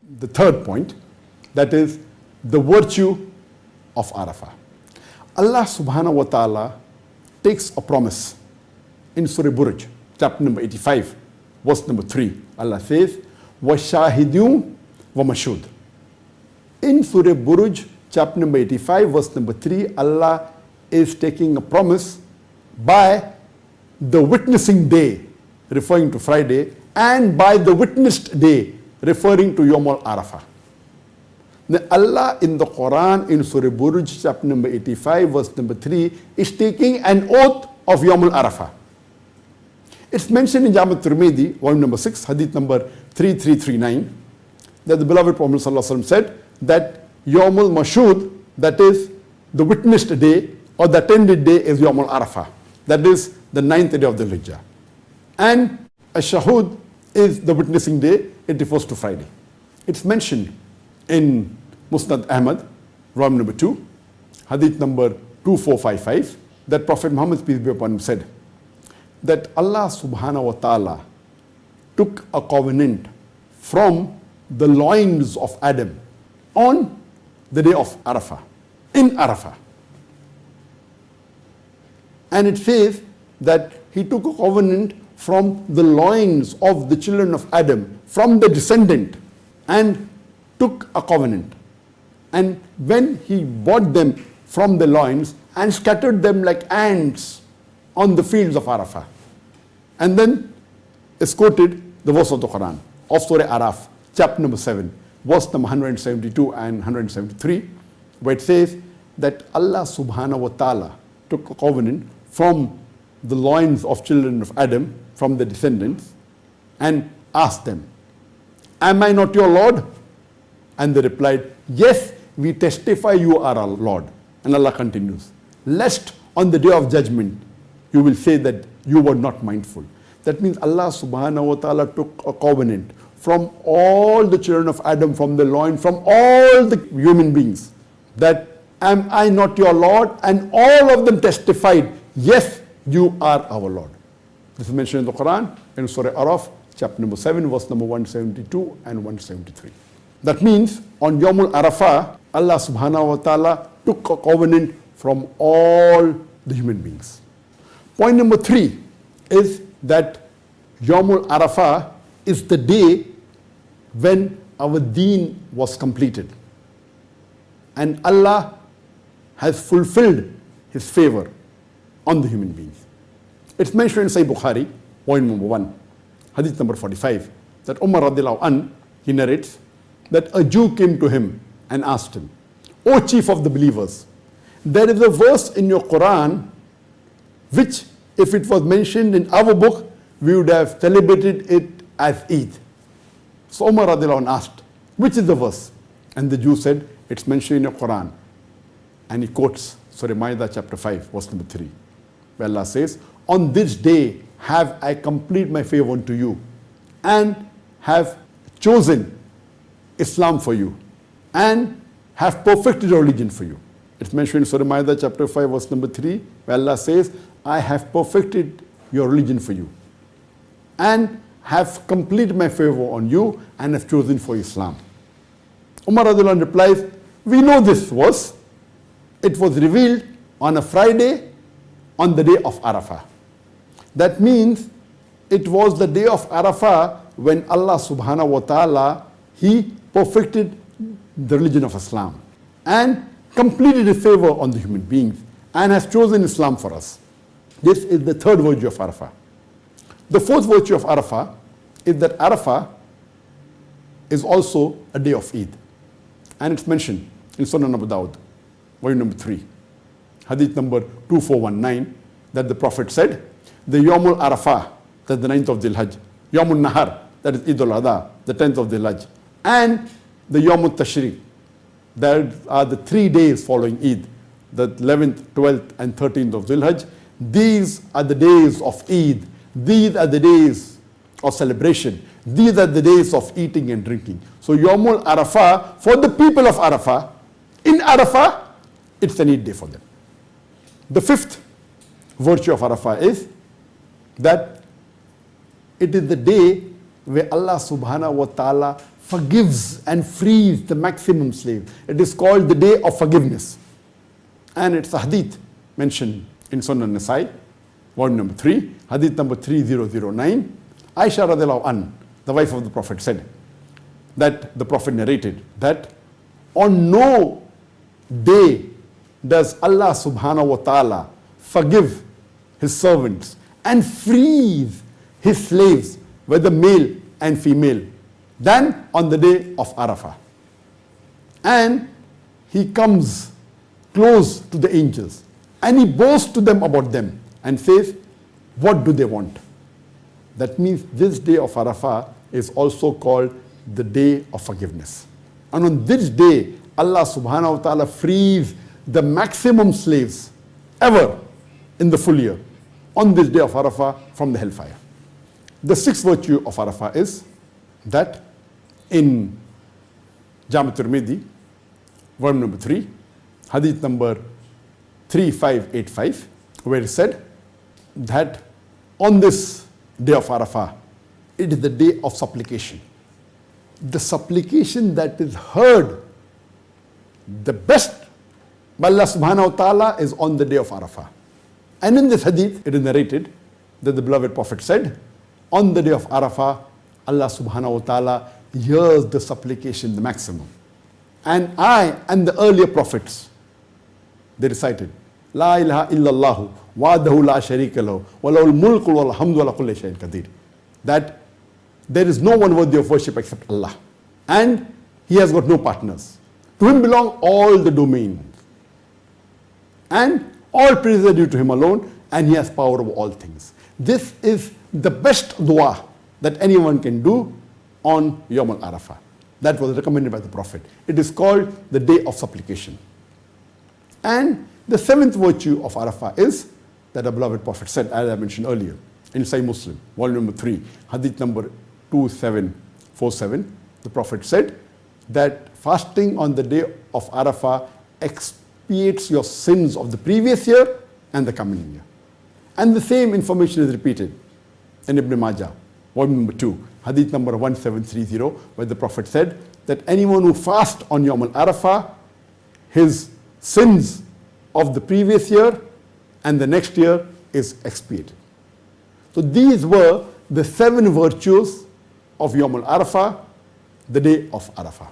the third point, that is the virtue of Arafah. Allah subhanahu wa ta'ala takes a promise in Surah Buruj, chapter number 85, verse number 3. Allah says, وَشَاهِدُونَ وَمَشْهُودٍ. In Surah Buruj, chapter number 85, verse number 3, Allah is taking a promise by the witnessing day, referring to Friday, and by the witnessed day, referring to Yawm al-Arafah. Now Allah in the Quran, in Surah Buruj, chapter number 85, verse number 3, is taking an oath of Yawm al-Arafah. It's mentioned in Jami' Tirmidhi, volume number 6, hadith number 3339, that the beloved Prophet ﷺ said that Yawm al-Mashhud, that is the witnessed day or the attended day, is Yawm al-Arafah. That is the 9th day of the Hijjah. And Ash-Shahud is the witnessing day, it refers to Friday. It's mentioned in Musnad Ahmad, volume number 2, hadith number 2455, that Prophet Muhammad, peace be upon him, said that Allah subhanahu wa ta'ala took a covenant from the loins of Adam on the day of Arafah, in Arafah. And it says that he took a covenant from the loins of the children of Adam, from the descendant, and took a covenant. And when he bought them from the loins and scattered them like ants on the fields of Arafah. And then is quoted the verse of the Quran of Surah Arafah, chapter number 7, verse number 172 and 173, where it says that Allah subhanahu wa ta'ala took a covenant from the loins of children of Adam, from the descendants, and asked them, am I not your Lord? And they replied, yes, we testify you are our Lord. And Allah continues, lest on the day of judgment you will say that you were not mindful. That means Allah subhanahu wa ta'ala took a covenant from all the children of Adam, from the loin, from all the human beings, that am I not your Lord? And all of them testified, yes, you are our Lord. This is mentioned in the Quran in Surah Arafah, chapter number 7, verse number 172 and 173. That means on Yawm al-Arafah, Allah subhanahu wa ta'ala took a covenant from all the human beings. Point number 3 is that Yawm al-Arafah is the day when our deen was completed. And Allah has fulfilled His favor on the human beings. It's mentioned in Sahih Bukhari, point number 1, hadith number 45, that Umar radiallahu anhu, he narrates that a Jew came to him and asked him, O chief of the believers, there is a verse in your Quran which, if it was mentioned in our book, we would have celebrated it as Eid. So Umar radiallahu anhu asked, which is the verse? And the Jew said, it's mentioned in your Quran. And he quotes Surah Ma'idah chapter 5, verse number 3, where Allah says, on this day have I completed my favor unto you and have chosen Islam for you and have perfected your religion for you. It's mentioned in Surah Ma'idah chapter 5, verse number 3, where Allah says, I have perfected your religion for you and have completed my favor on you and have chosen for Islam. Umar radiallahu anhu replies, we know this verse. It was revealed on a Friday on the day of Arafah. That means it was the day of Arafah when Allah subhanahu wa ta'ala, He perfected the religion of Islam and completed His favor on the human beings and has chosen Islam for us. This is the third virtue of Arafah. The fourth virtue of Arafah is that Arafah is also a day of Eid. And it's mentioned in Sunan Abu Dawud, volume number 3, hadith number 2419, that the Prophet said, the Yawm al-Arafah, that's the 9th of Dhul Hajj, Yawm al-Nahar, that is Eid al-Adha, the 10th of Dhul Hajj, and the Yawm al-Tashriq, that are the 3 days following Eid, the 11th, 12th, and 13th of Dhul Hajj. These are the days of Eid. These are the days of celebration. These are the days of eating and drinking. So Yawm al-Arafah, for the people of Arafah, in Arafah, it's an Eid day for them. The fifth virtue of Arafah is that it is the day where Allah subhanahu wa ta'ala forgives and frees the maximum slave. It is called the day of forgiveness. And it's a hadith mentioned in Sunan Nasai, volume number 3, hadith number 3009. Aisha radiallahu anha, the wife of the Prophet, said that the Prophet narrated that on no day does Allah subhanahu wa ta'ala forgive his servants and frees his slaves, whether male and female, than on the day of Arafah. And he comes close to the angels and he boasts to them about them and says, what do they want? That means this day of Arafah is also called the day of forgiveness. And on this day, Allah subhanahu wa ta'ala frees the maximum slaves ever in the full year on this day of Arafah from the hellfire. The sixth virtue of Arafah is that in Jami' Tirmidhi, volume number 3, hadith number 3585, where it said that on this day of Arafah, it is the day of supplication. The supplication that is heard the best by Allah subhanahu wa ta'ala is on the day of Arafah. And in this hadith, it is narrated that the beloved Prophet said, on the day of Arafah, Allah subhanahu wa ta'ala hears the supplication the maximum. And I and the earlier prophets, they recited, La ilaha illallah wa'adahu la sharika lahu wa lahul mulku wal hamdu ala kulli shay'in qadir. That there is no one worthy of worship except Allah. And he has got no partners. To him belong all the domains. And all praise are due to him alone, and he has power over all things. This is the best dua that anyone can do on Yawm al-Arafah. That was recommended by the Prophet. It is called the day of supplication. And the seventh virtue of Arafah is that the beloved Prophet said, as I mentioned earlier, in Sahih Muslim, volume number 3, hadith number 2747, the Prophet said that fasting on the day of Arafah expiates your sins of the previous year and the coming year. And the same information is repeated in Ibn Majah, volume number 2, hadith number 1730, where the Prophet said that anyone who fasts on Yawm al-Arafah, his sins of the previous year and the next year is expiated. So these were the 7 virtues of Yawm al-Arafah, the day of Arafah.